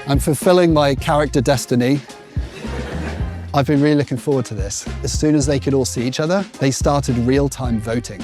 I'm fulfilling my character destiny. I've been really looking forward to this. As soon as they could all see each other, they started real-time voting.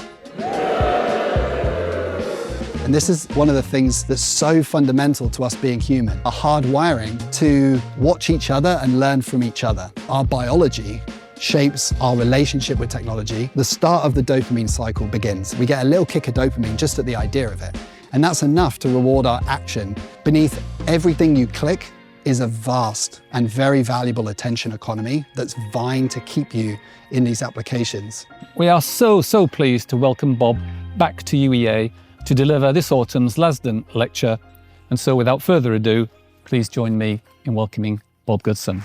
And this is one of the things that's so fundamental to us being human, our hardwiring to watch each other and learn from each other. Our biology shapes our relationship with technology. The start of the dopamine cycle begins. We get a little kick of dopamine just at the idea of it. And that's enough to reward our action. Beneath everything you click is a vast and very valuable attention economy that's vying to keep you in these applications. We are so pleased to welcome Bob back to UEA to deliver this autumn's Lasdun lecture. And so without further ado, please join me in welcoming Bob Goodson.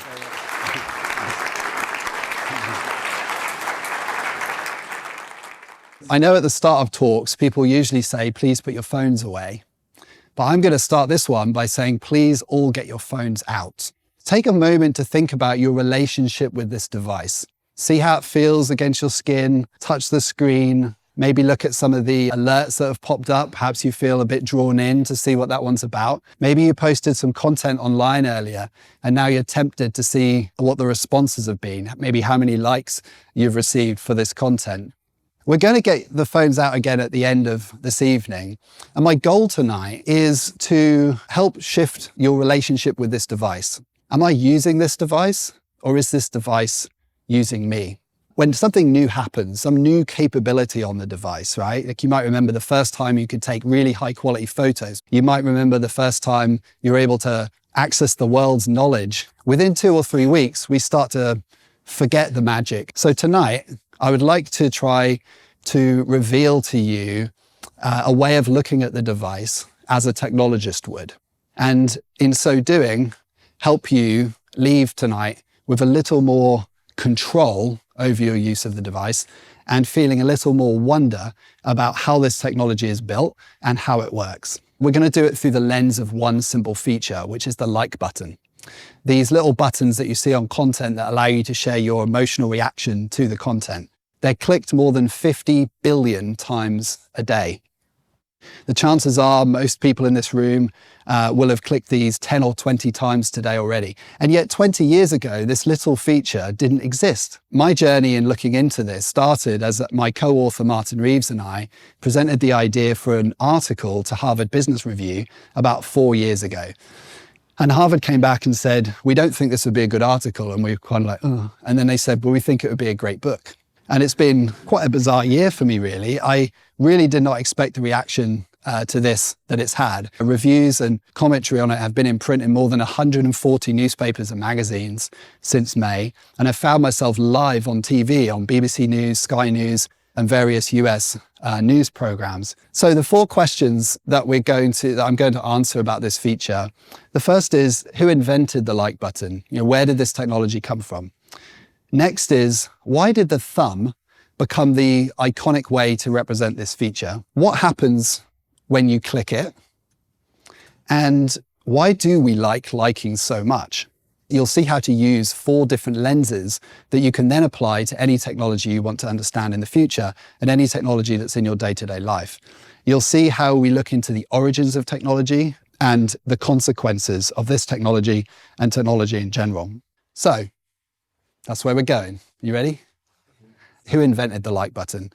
I know at the start of talks, people usually say, please put your phones away. But I'm going to start this one by saying, please all get your phones out. Take a moment to think about your relationship with this device. See how it feels against your skin, touch the screen, maybe look at some of the alerts that have popped up. Perhaps you feel a bit drawn in to see what that one's about. Maybe you posted some content online earlier and now you're tempted to see what the responses have been, maybe how many likes you've received for this content. We're going to get the phones out again at the end of this evening. And my goal tonight is to help shift your relationship with this device. Am I using this device or is this device using me? When something new happens, some new capability on the device, right? Like you might remember the first time you could take really high quality photos. You might remember the first time you were able to access the world's knowledge. Within 2 or 3 weeks, we start to forget the magic. So tonight, I would like to try to reveal to you a way of looking at the device as a technologist would. And in so doing, help you leave tonight with a little more control over your use of the device and feeling a little more wonder about how this technology is built and how it works. We're going to do it through the lens of one simple feature, which is the like button. These little buttons that you see on content that allow you to share your emotional reaction to the content. They're clicked more than 50 billion times a day. The chances are most people in this room will have clicked these 10 or 20 times today already. And yet 20 years ago, this little feature didn't exist. My journey in looking into this started as my co-author Martin Reeves and I presented the idea for an article to Harvard Business Review about 4 years ago. And Harvard came back and said, we don't think this would be a good article. And we were kind of like, oh. And then they said, well, we think it would be a great book. And it's been quite a bizarre year for me, really. I really did not expect the reaction to this that it's had. Reviews and commentary on it have been in print in more than 140 newspapers and magazines since May. And I found myself live on TV on BBC News, Sky News, and various US news programs. So the 4 questions that I'm going to answer about this feature. The first is, who invented the like button? Where did this technology come from? Next is, why did the thumb become the iconic way to represent this feature? What happens when you click it? And why do we like liking so much? You'll see how to use 4 different lenses that you can then apply to any technology you want to understand in the future and any technology that's in your day-to-day life. You'll see how we look into the origins of technology and the consequences of this technology and technology in general. So, that's where we're going. You ready? Who invented the like button?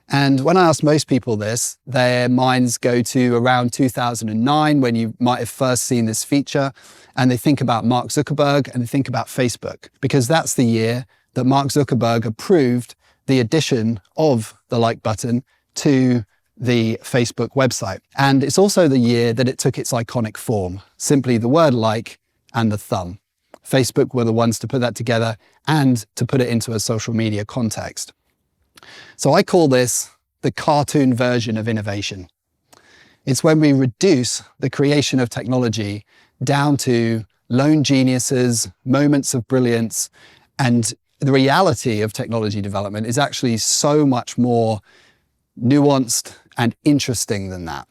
And when I ask most people this, their minds go to around 2009 when you might have first seen this feature, and they think about Mark Zuckerberg and they think about Facebook, because that's the year that Mark Zuckerberg approved the addition of the like button to the Facebook website. And it's also the year that it took its iconic form, simply the word like and the thumb. Facebook were the ones to put that together and to put it into a social media context. So I call this the cartoon version of innovation. It's when we reduce the creation of technology down to lone geniuses, moments of brilliance, and the reality of technology development is actually so much more nuanced and interesting than that.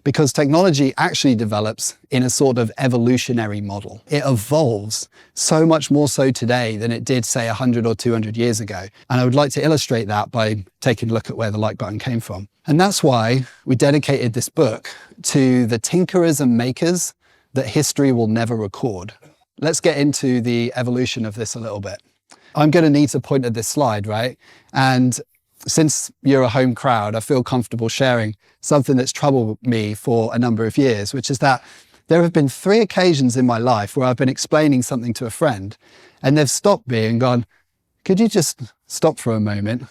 Because technology actually develops in a sort of evolutionary model. It evolves so much more so today than it did, say, 100 or 200 years ago. And I would like to illustrate that by taking a look at where the like button came from. And that's why we dedicated this book to the tinkerers and makers that history will never record. Let's get into the evolution of this a little bit. I'm going to need to point at this slide, right? And since you're a home crowd, I feel comfortable sharing something that's troubled me for a number of years, which is that there have been 3 occasions in my life where I've been explaining something to a friend and they've stopped me and gone, could you just stop for a moment?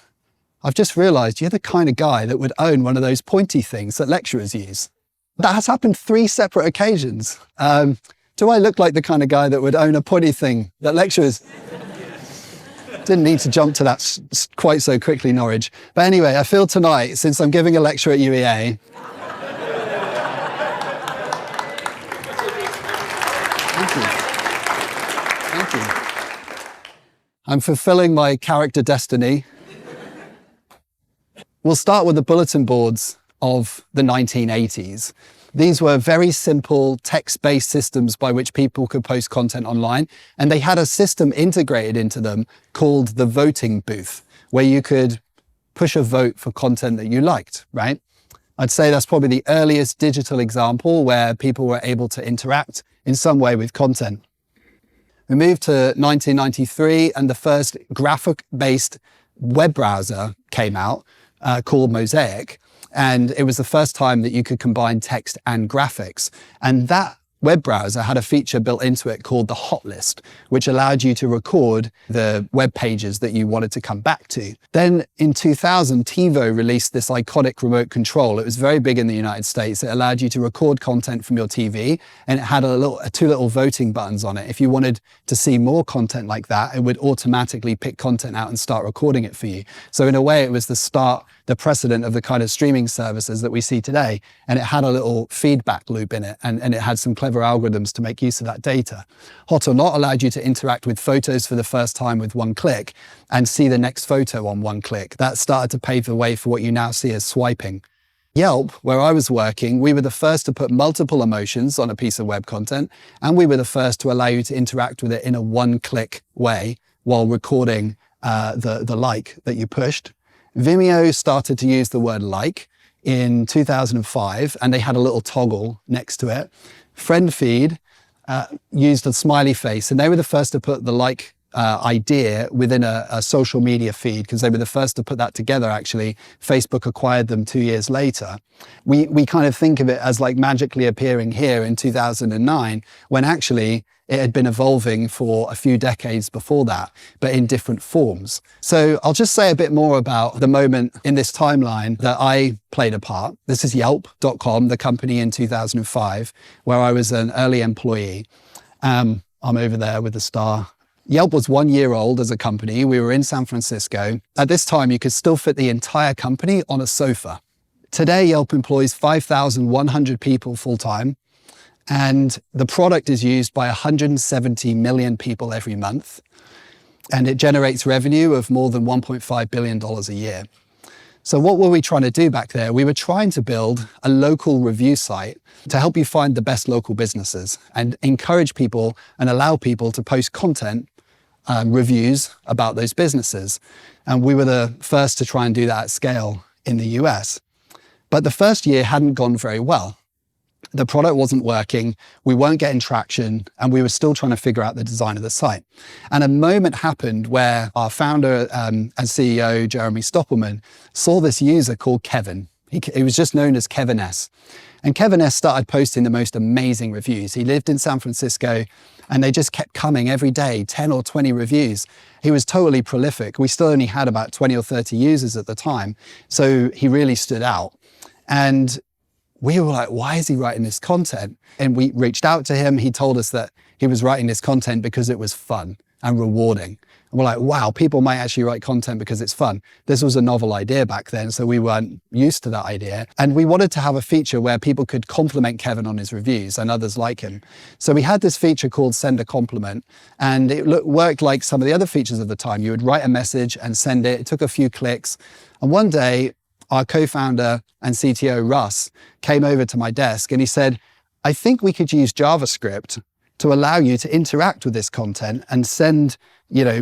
I've just realized you're the kind of guy that would own one of those pointy things that lecturers use. That has happened 3 separate occasions. Do I look like the kind of guy that would own a pointy thing that lecturers... Didn't need to jump to that quite so quickly, Norwich. But anyway, I feel tonight, since I'm giving a lecture at UEA, Thank you. I'm fulfilling my character destiny. We'll start with the bulletin boards of the 1980s. These were very simple text-based systems by which people could post content online. And they had a system integrated into them called the voting booth, where you could push a vote for content that you liked, right? I'd say that's probably the earliest digital example where people were able to interact in some way with content. We moved to 1993 and the first graphic-based web browser came out called Mosaic. And it was the first time that you could combine text and graphics. And that web browser had a feature built into it called the hot list, which allowed you to record the web pages that you wanted to come back to. Then in 2000, TiVo released this iconic remote control. It was very big in the United States. It allowed you to record content from your TV, and it had 2 little voting buttons on it. If you wanted to see more content like that, it would automatically pick content out and start recording it for you. So in a way, it was the precedent of the kind of streaming services that we see today. And it had a little feedback loop in it, and it had some clever algorithms to make use of that data. Hot or Not allowed you to interact with photos for the first time with 1 click and see the next photo on 1 click. That started to pave the way for what you now see as swiping. Yelp, where I was working, we were the first to put multiple emotions on a piece of web content, and we were the first to allow you to interact with it in a 1-click way while recording the like that you pushed. Vimeo started to use the word like in 2005, and they had a little toggle next to it. FriendFeed used a smiley face, and they were the first to put the like idea within a social media feed, because they were the first to put that together, actually. Facebook acquired them 2 years later. We kind of think of it as like magically appearing here in 2009, when actually it had been evolving for a few decades before that, but in different forms. So I'll just say a bit more about the moment in this timeline that I played a part. This is Yelp.com, the company in 2005, where I was an early employee. I'm over there with the star. Yelp was 1 year old as a company. We were in San Francisco. At this time, you could still fit the entire company on a sofa. Today, Yelp employs 5,100 people full-time. And the product is used by 170 million people every month. And it generates revenue of more than $1.5 billion a year. So what were we trying to do back there? We were trying to build a local review site to help you find the best local businesses and encourage people and allow people to post content, reviews about those businesses. And we were the first to try and do that at scale in the US. But the first year hadn't gone very well. The product wasn't working, we weren't getting traction, and we were still trying to figure out the design of the site. And a moment happened where our founder and CEO, Jeremy Stoppelman, saw this user called Kevin. He was just known as Kevin S. And Kevin S started posting the most amazing reviews. He lived in San Francisco, and they just kept coming every day, 10 or 20 reviews. He was totally prolific. We still only had about 20 or 30 users at the time, so he really stood out. And we were like, why is he writing this content? And we reached out to him. He told us that he was writing this content because it was fun and rewarding. And we're like, wow, people might actually write content because it's fun. This was a novel idea back then, so we weren't used to that idea. And we wanted to have a feature where people could compliment Kevin on his reviews and others like him. So we had this feature called Send a Compliment, and it worked like some of the other features of the time. You would write a message and send it. It took a few clicks. And one day, our co-founder and CTO, Russ, came over to my desk and he said, I think we could use JavaScript to allow you to interact with this content and send,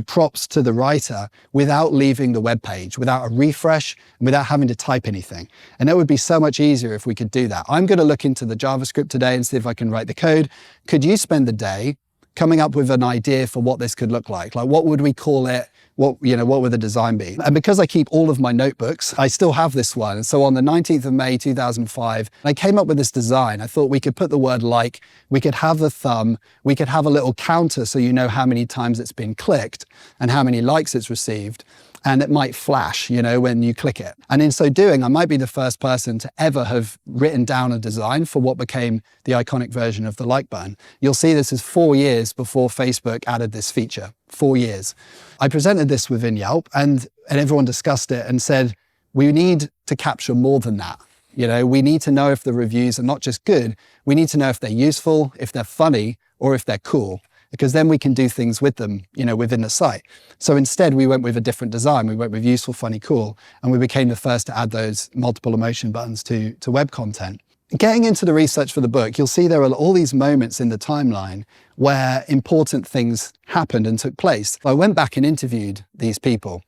props to the writer without leaving the web page, without a refresh, and without having to type anything. And it would be so much easier if we could do that. I'm going to look into the JavaScript today and see if I can write the code. Could you spend the day coming up with an idea for what this could look like? Like, what would we call it? What would the design be? And because I keep all of my notebooks, I still have this one. So on the 19th of May, 2005, I came up with this design. I thought we could put the word like, we could have the thumb, we could have a little counter so you know how many times it's been clicked and how many likes it's received. And it might flash, when you click it. And in so doing, I might be the first person to ever have written down a design for what became the iconic version of the like button. You'll see this is 4 years before Facebook added this feature, 4 years. I presented this within Yelp and everyone discussed it and said, we need to capture more than that. We need to know if the reviews are not just good, we need to know if they're useful, if they're funny, or if they're cool, because then we can do things with them, within the site. So instead, we went with a different design. We went with useful, funny, cool, and we became the first to add those multiple emotion buttons to web content. Getting into the research for the book, you'll see there are all these moments in the timeline where important things happened and took place. I went back and interviewed these people.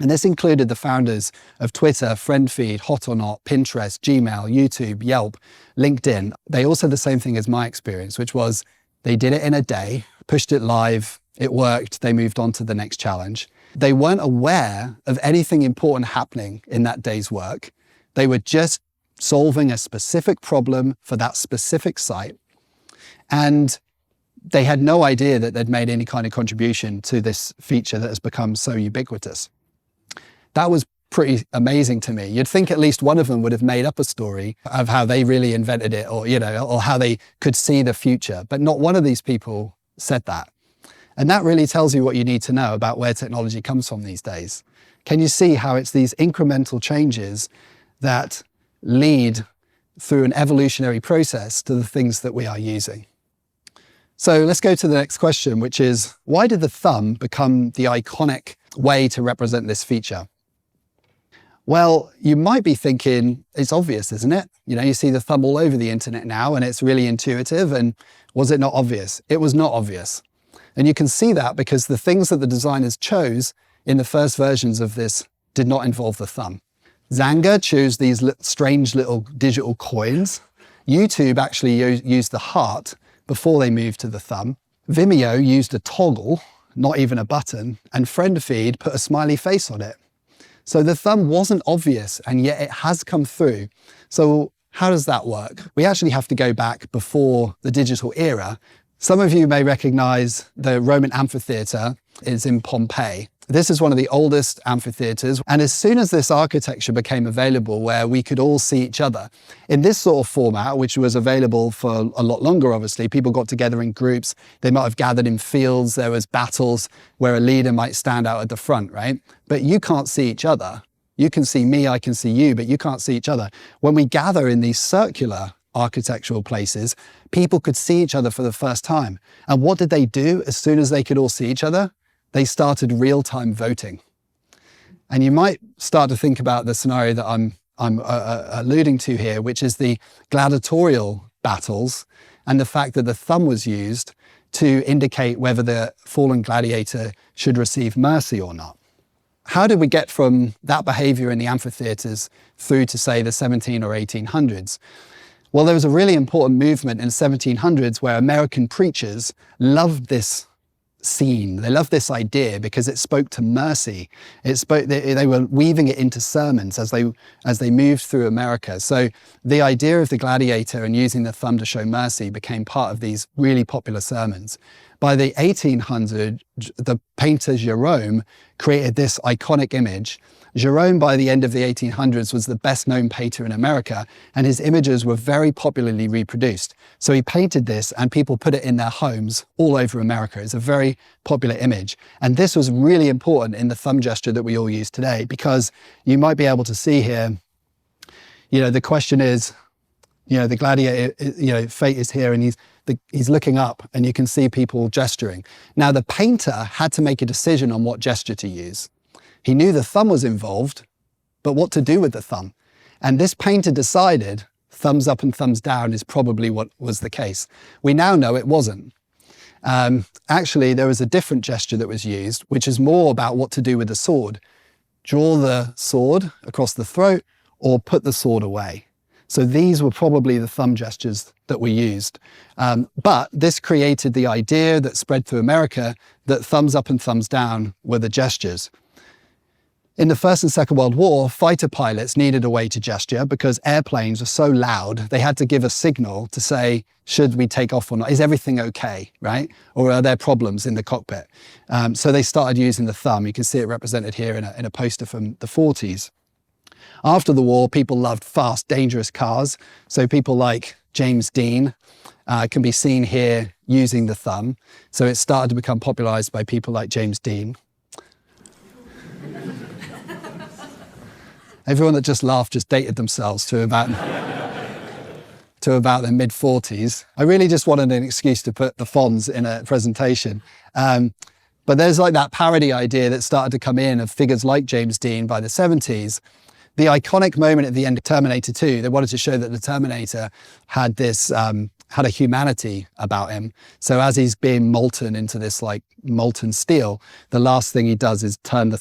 And this included the founders of Twitter, FriendFeed, Hot or Not, Pinterest, Gmail, YouTube, Yelp, LinkedIn. They all said the same thing as my experience, which was they did it in a day, pushed it live, it worked, they moved on to the next challenge. They weren't aware of anything important happening in that day's work. They were just solving a specific problem for that specific site. And they had no idea that they'd made any kind of contribution to this feature that has become so ubiquitous. That was pretty amazing to me. You'd think at least one of them would have made up a story of how they really invented it or how they could see the future, but not one of these people said that. And that really tells you what you need to know about where technology comes from these days. Can you see how it's these incremental changes that lead through an evolutionary process to the things that we are using? So let's go to the next question, which is, why did the thumb become the iconic way to represent this feature? Well, you might be thinking, it's obvious, isn't it? You see the thumb all over the internet now and it's really intuitive. And was it not obvious? It was not obvious. And you can see that because the things that the designers chose in the first versions of this did not involve the thumb. Xanga chose these strange little digital coins. YouTube actually used the heart before they moved to the thumb. Vimeo used a toggle, not even a button, and FriendFeed put a smiley face on it. So the thumb wasn't obvious, and yet it has come through. So how does that work? We actually have to go back before the digital era. Some of you may recognize the Roman amphitheater is in Pompeii. This is one of the oldest amphitheaters. And as soon as this architecture became available where we could all see each other, in this sort of format, which was available for a lot longer, obviously, people got together in groups. They might have gathered in fields. There was battles where a leader might stand out at the front, right? But you can't see each other. You can see me, I can see you, but you can't see each other. When we gather in these circular architectural places, people could see each other for the first time. And what did they do as soon as they could all see each other? They started real-time voting. And you might start to think about the scenario that I'm alluding to here, which is the gladiatorial battles and the fact that the thumb was used to indicate whether the fallen gladiator should receive mercy or not. How did we get from that behavior in the amphitheaters through to, say, the 17 or 1800s? Well, there was a really important movement in the 1700s where American preachers loved this scene. They loved this idea because it spoke to mercy. They were weaving it into sermons as they moved through America. So the idea of the gladiator and using the thumb to show mercy became part of these really popular sermons. By the 1800s, the painter Jerome created this iconic image. Jerome, by the end of the 1800s, was the best known painter in America, and his images were very popularly reproduced. So he painted this and people put it in their homes all over America. It's a very popular image. And this was really important in the thumb gesture that we all use today, because you might be able to see here, the question is, the gladiator, fate is here and he's looking up and you can see people gesturing. Now the painter had to make a decision on what gesture to use. He knew the thumb was involved, but what to do with the thumb? And this painter decided thumbs up and thumbs down is probably what was the case. We now know it wasn't. Actually, there was a different gesture that was used, which is more about what to do with the sword. Draw the sword across the throat or put the sword away. So these were probably the thumb gestures that were used. But this created the idea that spread through America that thumbs up and thumbs down were the gestures. In the First and Second World War, fighter pilots needed a way to gesture because airplanes were so loud, they had to give a signal to say, should we take off or not? Is everything okay, right? Or are there problems in the cockpit? So they started using the thumb. You can see it represented here in a poster from the 40s. After the war, people loved fast, dangerous cars. So people like James Dean can be seen here using the thumb. So it started to become popularized by people like James Dean. Everyone that just laughed just dated themselves to about their mid-40s. I really just wanted an excuse to put the Fonz in a presentation. But there's like that parody idea that started to come in of figures like James Dean by the 70s. The iconic moment at the end of Terminator 2, they wanted to show that the Terminator had this, had a humanity about him. So as he's being molten into this like molten steel, the last thing he does is turn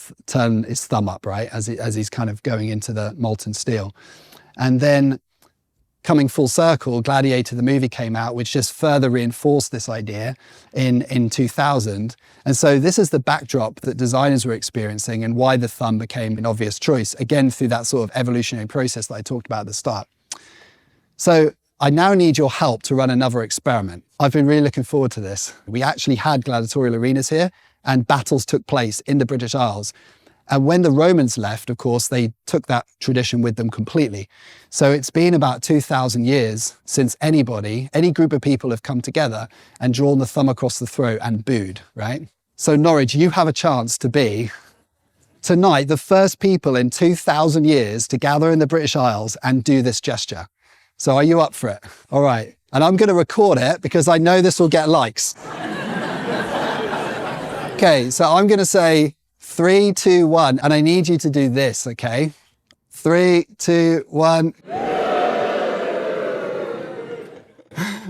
his thumb up, right? As he's kind of going into the molten steel. And then coming full circle, Gladiator, the movie, came out, which just further reinforced this idea in 2000. And so this is the backdrop that designers were experiencing and why the thumb became an obvious choice, again, through that sort of evolutionary process that I talked about at the start. So I now need your help to run another experiment. I've been really looking forward to this. We actually had gladiatorial arenas here and battles took place in the British Isles. And when the Romans left, of course, they took that tradition with them completely. So it's been about 2,000 years since any group of people have come together and drawn the thumb across the throat and booed, right? So Norwich, you have a chance to be, tonight, the first people in 2,000 years to gather in the British Isles and do this gesture. So are you up for it? All right. And I'm going to record it because I know this will get likes. Okay, so I'm going to say 3, 2, 1, and I need you to do this, okay? 3, 2, 1.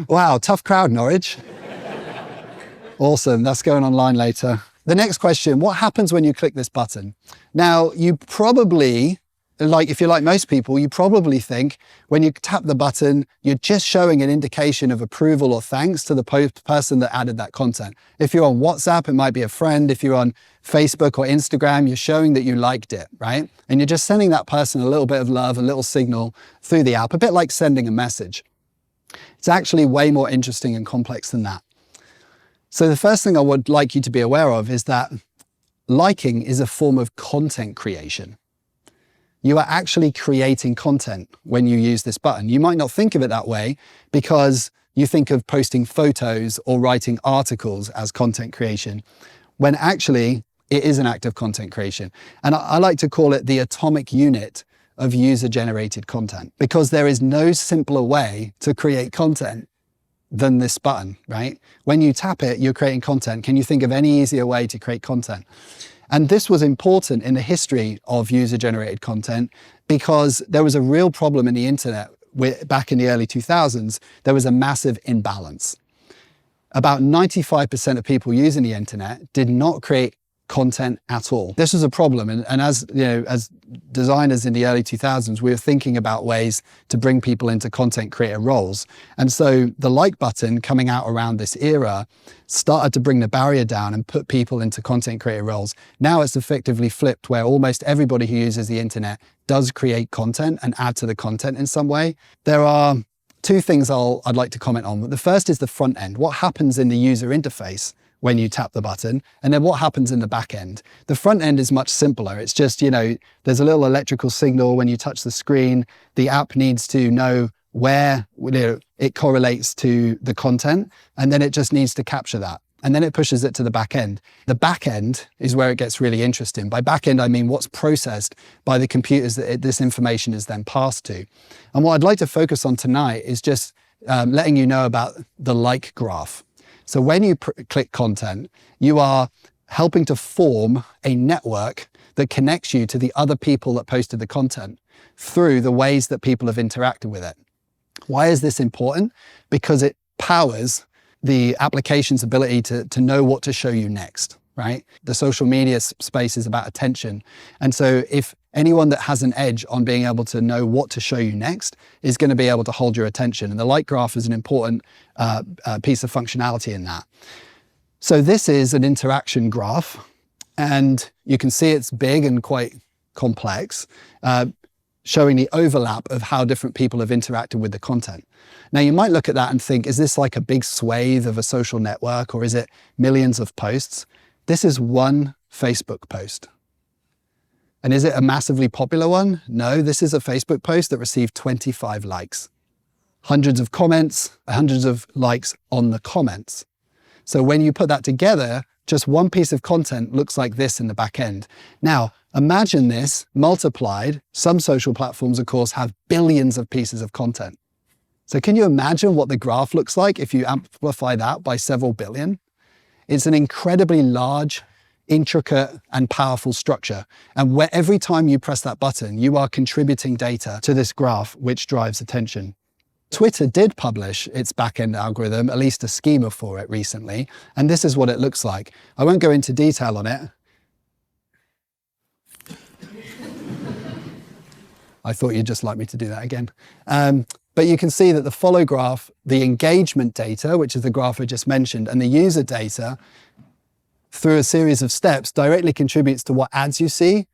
Wow, tough crowd, Norwich. Awesome, that's going online later. The next question, what happens when you click this button? Now, you probably, if you're like most people, you probably think when you tap the button, you're just showing an indication of approval or thanks to the person that added that content. If you're on WhatsApp, it might be a friend. If you're on Facebook or Instagram, you're showing that you liked it, right? And you're just sending that person a little bit of love, a little signal through the app, a bit like sending a message. It's actually way more interesting and complex than that. So the first thing I would like you to be aware of is that liking is a form of content creation. You are actually creating content when you use this button. You might not think of it that way because you think of posting photos or writing articles as content creation, when actually it is an act of content creation. And I like to call it the atomic unit of user-generated content, because there is no simpler way to create content than this button, right? When you tap it, you're creating content. Can you think of any easier way to create content? And this was important in the history of user-generated content because there was a real problem in the internet back in the early 2000s. There was a massive imbalance. About 95% of people using the internet did not create content at all. This was a problem. And as you know, as designers in the early 2000s, we were thinking about ways to bring people into content creator roles. And so the like button coming out around this era started to bring the barrier down and put people into content creator roles. Now it's effectively flipped where almost everybody who uses the internet does create content and add to the content in some way. There are two things I'd like to comment on. The first is the front end. What happens in the user interface when you tap the button, and then what happens in the back end. The front end is much simpler. It's just, there's a little electrical signal when you touch the screen. The app needs to know where it correlates to the content, and then it just needs to capture that. And then it pushes it to the back end. The back end is where it gets really interesting. By back end, I mean what's processed by the computers that this information is then passed to. And what I'd like to focus on tonight is just letting you know about the like graph. So when you click content, you are helping to form a network that connects you to the other people that posted the content through the ways that people have interacted with it. Why is this important? Because it powers the application's ability to know what to show you next, right? The social media space is about attention. And so if anyone that has an edge on being able to know what to show you next is going to be able to hold your attention. And the like graph is an important piece of functionality in that. So this is an interaction graph, and you can see it's big and quite complex, showing the overlap of how different people have interacted with the content. Now you might look at that and think, is this like a big swathe of a social network, or is it millions of posts? This is one Facebook post. And is it a massively popular one? No, this is a Facebook post that received 25 likes, hundreds of comments, hundreds of likes on the comments. So when you put that together, just one piece of content looks like this in the back end. Now, imagine this multiplied. Some social platforms, of course, have billions of pieces of content. So can you imagine what the graph looks like if you amplify that by several billion? It's an incredibly large, intricate and powerful structure. And where every time you press that button, you are contributing data to this graph, which drives attention. Twitter did publish its back-end algorithm, at least a schema for it recently, and this is what it looks like. I won't go into detail on it. I thought you'd just like me to do that again. But you can see that the follow graph, the engagement data, which is the graph I just mentioned, and the user data, through a series of steps, directly contributes to what ads you see,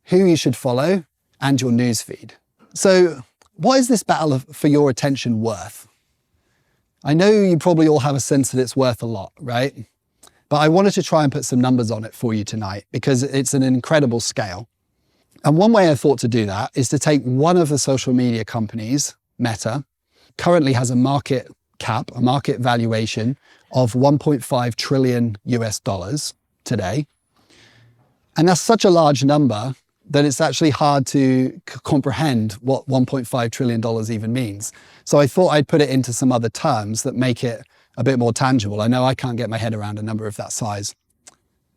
who you should follow, and your newsfeed. So what is this battle for your attention worth? I know you probably all have a sense that it's worth a lot, right? But I wanted to try and put some numbers on it for you tonight because it's an incredible scale. And one way I thought to do that is to take one of the social media companies, Meta, currently has a market cap, a market valuation of 1.5 trillion US dollars today. And that's such a large number that it's actually hard to comprehend what $1.5 trillion even means. So I thought I'd put it into some other terms that make it a bit more tangible. I know I can't get my head around a number of that size.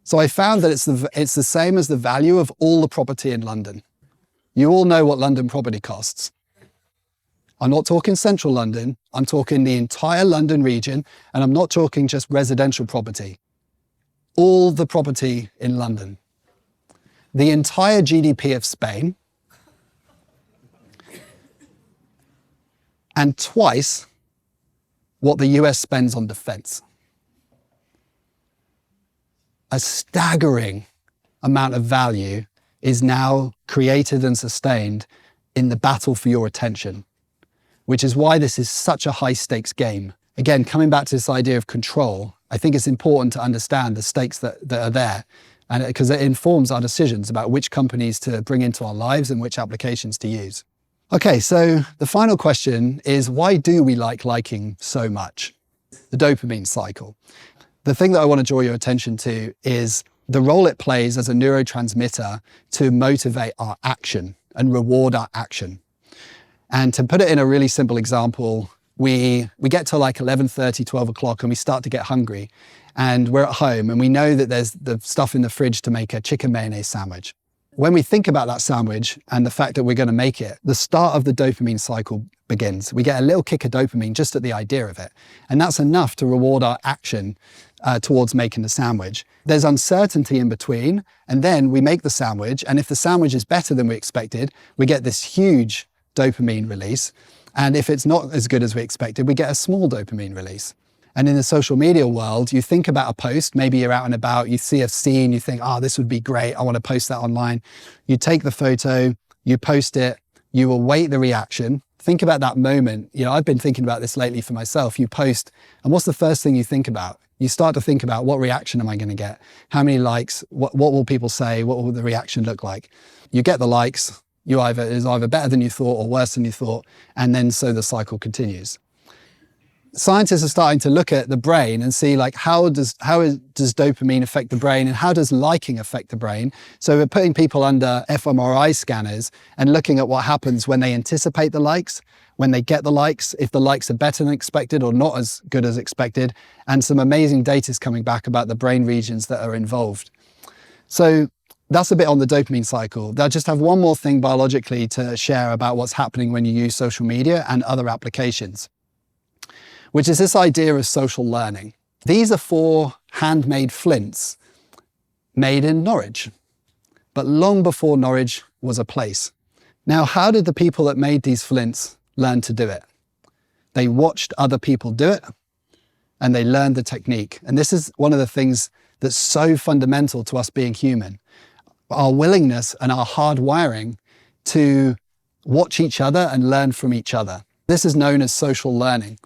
So I found that it's the same as the value of all the property in London. You all know what London property costs. I'm not talking central London, I'm talking the entire London region, and I'm not talking just residential property. All the property in London. The entire GDP of Spain, and twice what the US spends on defense. A staggering amount of value is now created and sustained in the battle for your attention, which is why this is such a high stakes game. Again, coming back to this idea of control, I think it's important to understand the stakes that are there, and because it informs our decisions about which companies to bring into our lives and which applications to use. Okay, so the final question is, why do we like liking so much? The dopamine cycle. The thing that I want to draw your attention to is the role it plays as a neurotransmitter to motivate our action and reward our action. And to put it in a really simple example, we get to like 11:30, 12 o'clock and we start to get hungry, and we're at home and we know that there's the stuff in the fridge to make a chicken mayonnaise sandwich. When we think about that sandwich and the fact that we're going to make it, the start of the dopamine cycle begins. We get a little kick of dopamine just at the idea of it. And that's enough to reward our action towards making the sandwich. There's uncertainty in between, and then we make the sandwich. And if the sandwich is better than we expected, we get this huge dopamine release. And if it's not as good as we expected, we get a small dopamine release. And in the social media world, you think about a post, maybe you're out and about, you see a scene, you think, oh, this would be great, I want to post that online. You take the photo, you post it, you await the reaction. Think about that moment. You know, I've been thinking about this lately for myself. You post, and what's the first thing you think about? You start to think about, what reaction am I going to get? How many likes? What will people say? What will the reaction look like? You get the likes, it's either better than you thought or worse than you thought, and then so the cycle continues. Scientists are starting to look at the brain and see, like, how does dopamine affect the brain and how does liking affect the brain? So we're putting people under fMRI scanners and looking at what happens when they anticipate the likes, when they get the likes, if the likes are better than expected or not as good as expected. And some amazing data is coming back about the brain regions that are involved. So that's a bit on the dopamine cycle. I'll just have one more thing biologically to share about what's happening when you use social media and other applications. which is this idea of social learning. These are 4 handmade flints made in Norwich, but long before Norwich was a place. Now, how did the people that made these flints learn to do it? They watched other people do it, and they learned the technique. And this is one of the things that's so fundamental to us being human. Our willingness and our hardwiring to watch each other and learn from each other. This is known as social learning.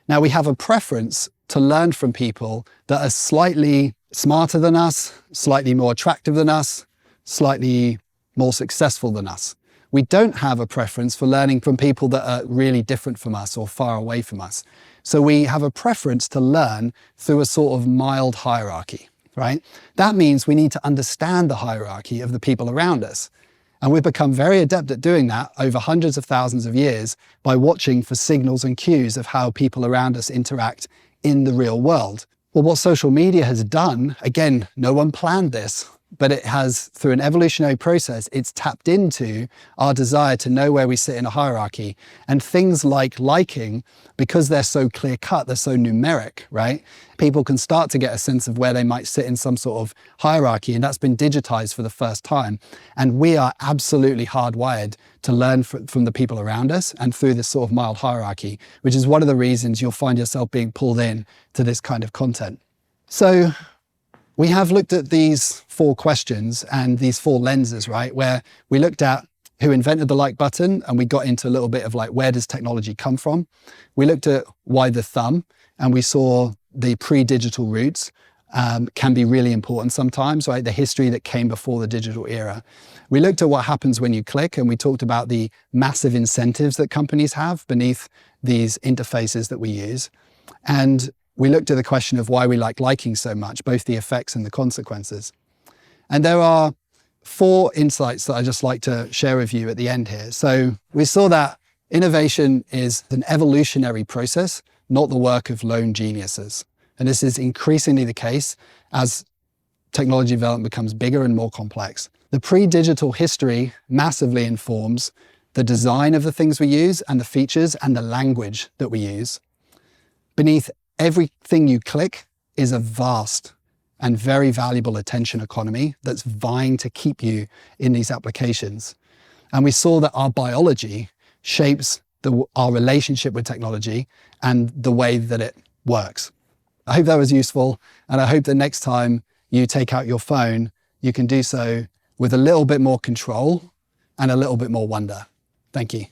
Now, we have a preference to learn from people that are slightly smarter than us, slightly more attractive than us, slightly more successful than us. We don't have a preference for learning from people that are really different from us or far away from us. So we have a preference to learn through a sort of mild hierarchy, right? That means we need to understand the hierarchy of the people around us. And we've become very adept at doing that over hundreds of thousands of years by watching for signals and cues of how people around us interact in the real world. Well, what social media has done, again, no one planned this, but it has, through an evolutionary process, it's tapped into our desire to know where we sit in a hierarchy. And things like liking, because they're so clear cut, they're so numeric, right? People can start to get a sense of where they might sit in some sort of hierarchy, and that's been digitized for the first time. And we are absolutely hardwired to learn from the people around us and through this sort of mild hierarchy, which is one of the reasons you'll find yourself being pulled in to this kind of content. So we have looked at these 4 questions and these 4 lenses, right? Where we looked at who invented the like button, and we got into a little bit of like, where does technology come from? We looked at why the thumb, and we saw the pre-digital roots can be really important sometimes, right? The history that came before the digital era. We looked at what happens when you click, and we talked about the massive incentives that companies have beneath these interfaces that we use. And we looked at the question of why we like liking so much, both the effects and the consequences. And there are 4 insights that I just like to share with you at the end here. So we saw that innovation is an evolutionary process, not the work of lone geniuses. And this is increasingly the case as technology development becomes bigger and more complex. The pre-digital history massively informs the design of the things we use and the features and the language that we use. Beneath everything you click is a vast and very valuable attention economy that's vying to keep you in these applications. And we saw that our biology shapes our relationship with technology and the way that it works. I hope that was useful, and I hope that next time you take out your phone, you can do so with a little bit more control and a little bit more wonder. Thank you.